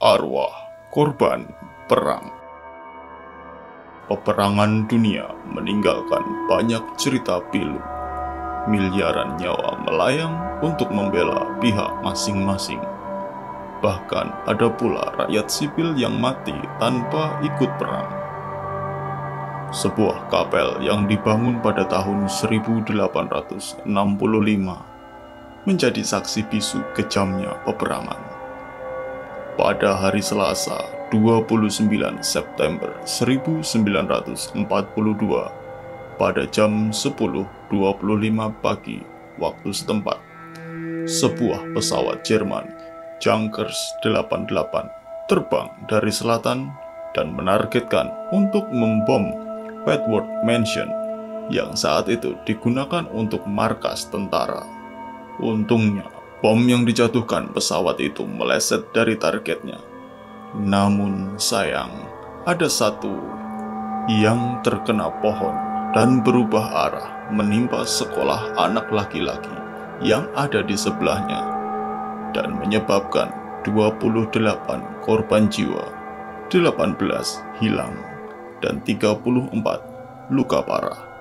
Arwah korban perang. Peperangan dunia meninggalkan banyak cerita pilu. Miliaran nyawa melayang untuk membela pihak masing-masing. Bahkan ada pula rakyat sipil yang mati tanpa ikut perang. Sebuah kapel yang dibangun pada tahun 1865 menjadi saksi bisu kejamnya peperangan. Pada hari Selasa, 29 September 1942, pada jam 10.25 pagi waktu setempat, sebuah pesawat Jerman Junkers 88 terbang dari selatan dan menargetkan untuk membom Petworth Mansion yang saat itu digunakan untuk markas tentara. Untungnya, bom yang dijatuhkan pesawat itu meleset dari targetnya. Namun sayang, ada satu yang terkena pohon dan berubah arah menimpa sekolah anak laki-laki yang ada di sebelahnya dan menyebabkan 28 korban jiwa, 18 hilang, dan 34 luka parah.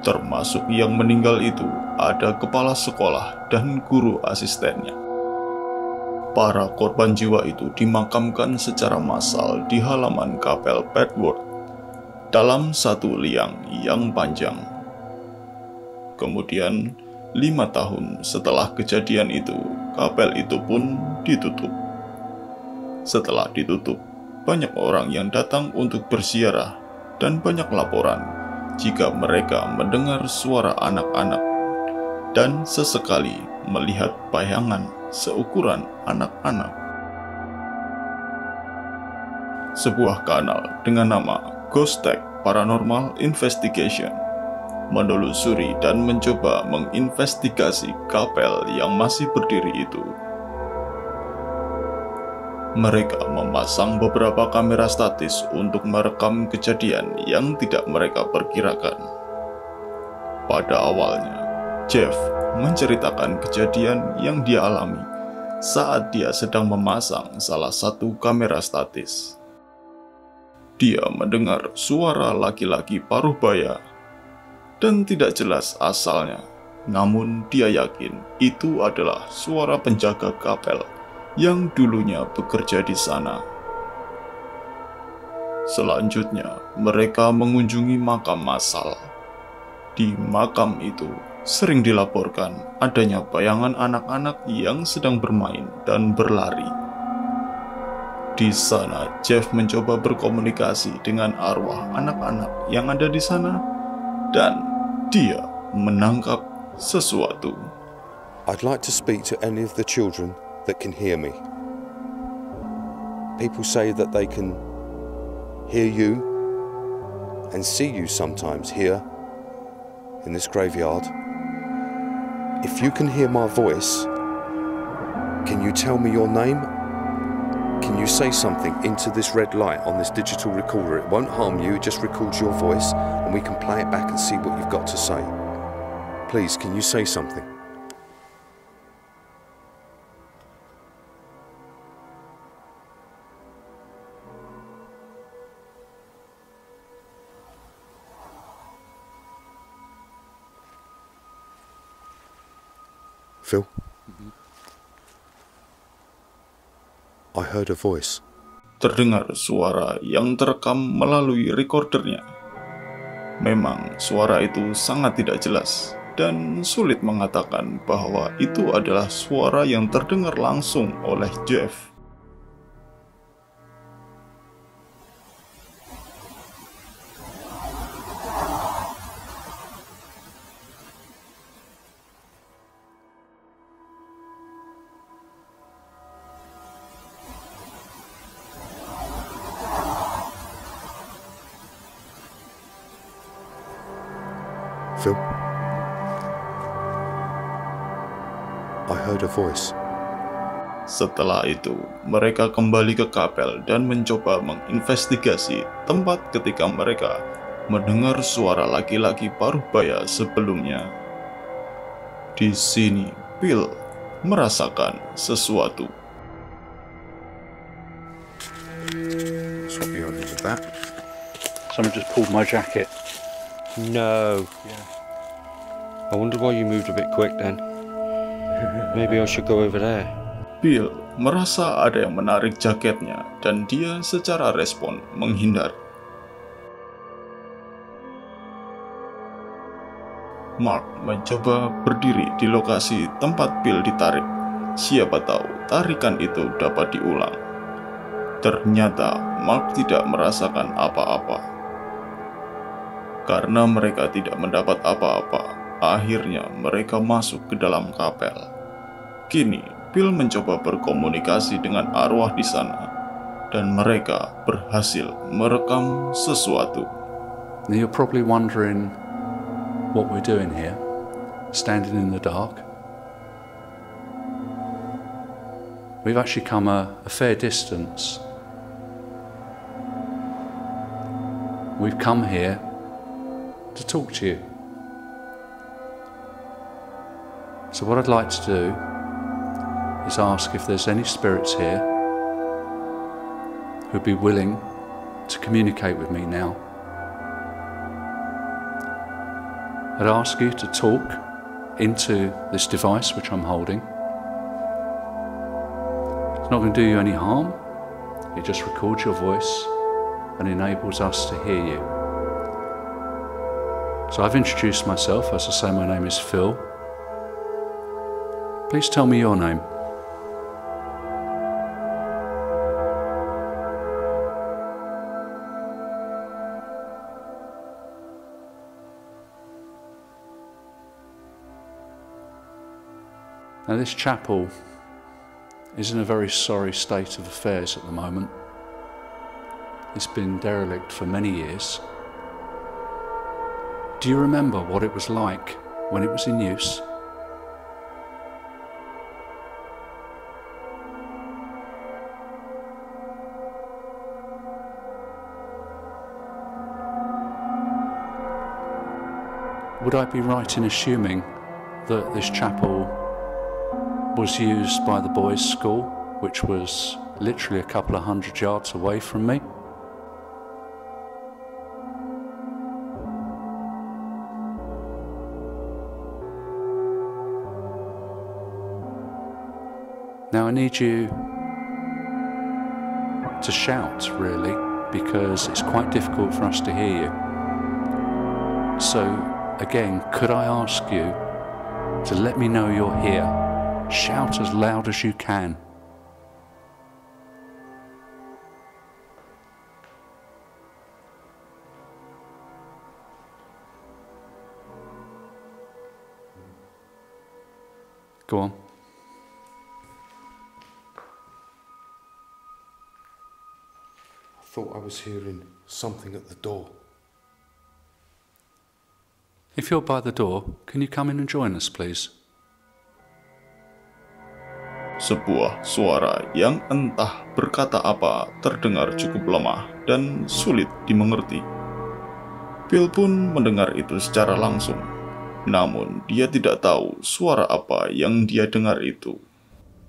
Termasuk yang meninggal itu ada kepala sekolah dan guru asistennya. Para korban jiwa itu dimakamkan secara massal di halaman kapel Petworth dalam satu liang yang panjang. Kemudian, 5 tahun setelah kejadian itu, kapel itu pun ditutup. Setelah ditutup, banyak orang yang datang untuk berziarah dan banyak laporan jika mereka mendengar suara anak-anak dan sesekali melihat bayangan seukuran anak-anak. Sebuah kanal dengan nama Ghost Tech Paranormal Investigation menelusuri dan mencoba menginvestigasi kapel yang masih berdiri itu. Mereka memasang beberapa kamera statis untuk merekam kejadian yang tidak mereka perkirakan. Pada awalnya, Jeff menceritakan kejadian yang dia alami saat dia sedang memasang salah satu kamera statis. Dia mendengar suara laki-laki paruh baya dan tidak jelas asalnya, namun dia yakin itu adalah suara penjaga kapel yang dulunya bekerja di sana. Selanjutnya, mereka mengunjungi makam massal. Di makam itu, sering dilaporkan adanya bayangan anak-anak yang sedang bermain dan berlari. Di sana, Jeff mencoba berkomunikasi dengan arwah anak-anak yang ada di sana, dan dia menangkap sesuatu. I'd like to speak to any of the children that can hear me. People say that they can hear you and see you sometimes here in this graveyard. If you can hear my voice, can you tell me your name? Can you say something into this red light on this digital recorder? It won't harm you, it just records your voice and we can play it back and see what you've got to say. Please, can you say something? Phil? I heard a voice. Terdengar suara yang terekam melalui recordernya. Memang suara itu sangat tidak jelas dan sulit mengatakan bahwa itu adalah suara yang terdengar langsung oleh Jeff. Phil? I heard a voice. Setelah itu, mereka kembali ke kapel dan mencoba menginvestigasi tempat ketika mereka mendengar suara laki-laki paruh baya sebelumnya. Di sini, Phil merasakan sesuatu. Someone just pulled my jacket. No. Yeah. I wonder why you moved a bit quick then. Maybe I should go over there. Bill merasa ada yang menarik jaketnya dan dia secara respon menghindar. Mark mencoba berdiri di lokasi tempat Bill ditarik. Siapa tahu tarikan itu dapat diulang. Ternyata Mark tidak merasakan apa-apa. Karena mereka tidak mendapat apa-apa, akhirnya mereka masuk ke dalam kapel. Kini, Bill mencoba berkomunikasi dengan arwah di sana, dan mereka berhasil merekam sesuatu. Now you're probably wondering what we're doing here, standing in the dark. We've actually come a fair distance. We've come here to talk to you. So what I'd like to do is ask if there's any spirits here who'd be willing to communicate with me now. I'd ask you to talk into this device which I'm holding. It's not going to do you any harm. It just records your voice and enables us to hear you. So I've introduced myself. As I say, my name is Phil. Please tell me your name. Now this chapel is in a very sorry state of affairs at the moment. It's been derelict for many years. Do you remember what it was like when it was in use? Would I be right in assuming that this chapel was used by the boys' school, which was literally a couple of 100 yards away from me? Now I need you to shout, really, because it's quite difficult for us to hear you. So, again, could I ask you to let me know you're here? Shout as loud as you can. Go on. I thought I was hearing something at the door. If you're by the door, can you come in and join us, please? Sebuah suara yang entah berkata apa terdengar cukup lemah dan sulit dimengerti. Bill pun mendengar itu secara langsung. Namun dia tidak tahu suara apa yang dia dengar itu.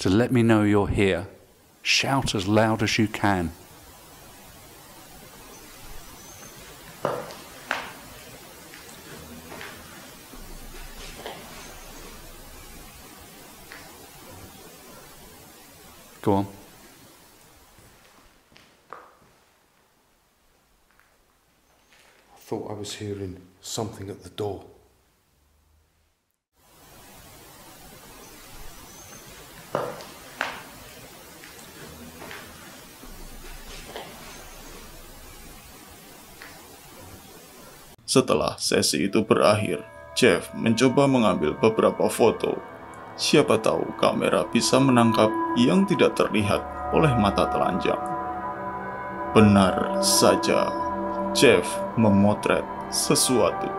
To let me know you're here, shout as loud as you can. Go on. I thought I was hearing something at the door. Setelah sesi itu berakhir, Jeff mencoba mengambil beberapa foto. Siapa tahu kamera bisa menangkap yang tidak terlihat oleh mata telanjang. Benar saja, Jeff memotret sesuatu.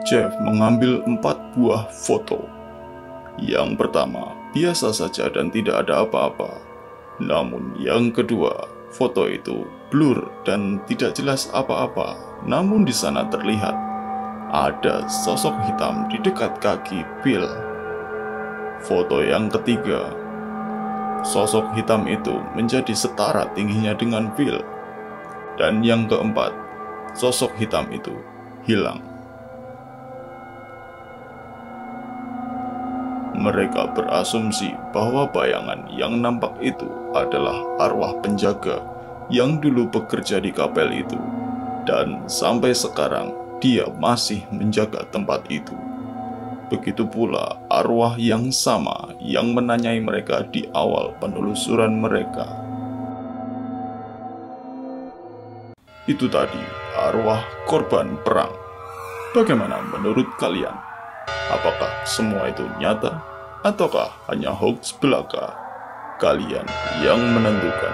Jeff mengambil 4 buah foto. Yang pertama biasa saja dan tidak ada apa-apa. Namun yang kedua, foto itu blur dan tidak jelas apa-apa. Namun di sana terlihat ada sosok hitam di dekat kaki Bill. Foto yang ketiga, sosok hitam itu menjadi setara tingginya dengan Bill. Dan yang keempat, sosok hitam itu hilang. Mereka berasumsi bahwa bayangan yang nampak itu adalah arwah penjaga yang dulu bekerja di kapel itu. Dan sampai sekarang dia masih menjaga tempat itu. Begitu pula arwah yang sama yang menanyai mereka di awal penelusuran mereka. Itu tadi arwah korban perang. Bagaimana menurut kalian? Apakah semua itu nyata? Ataukah hanya hoax belaka? Kalian yang menentukan.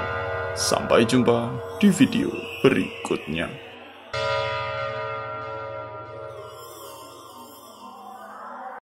Sampai jumpa di video berikutnya.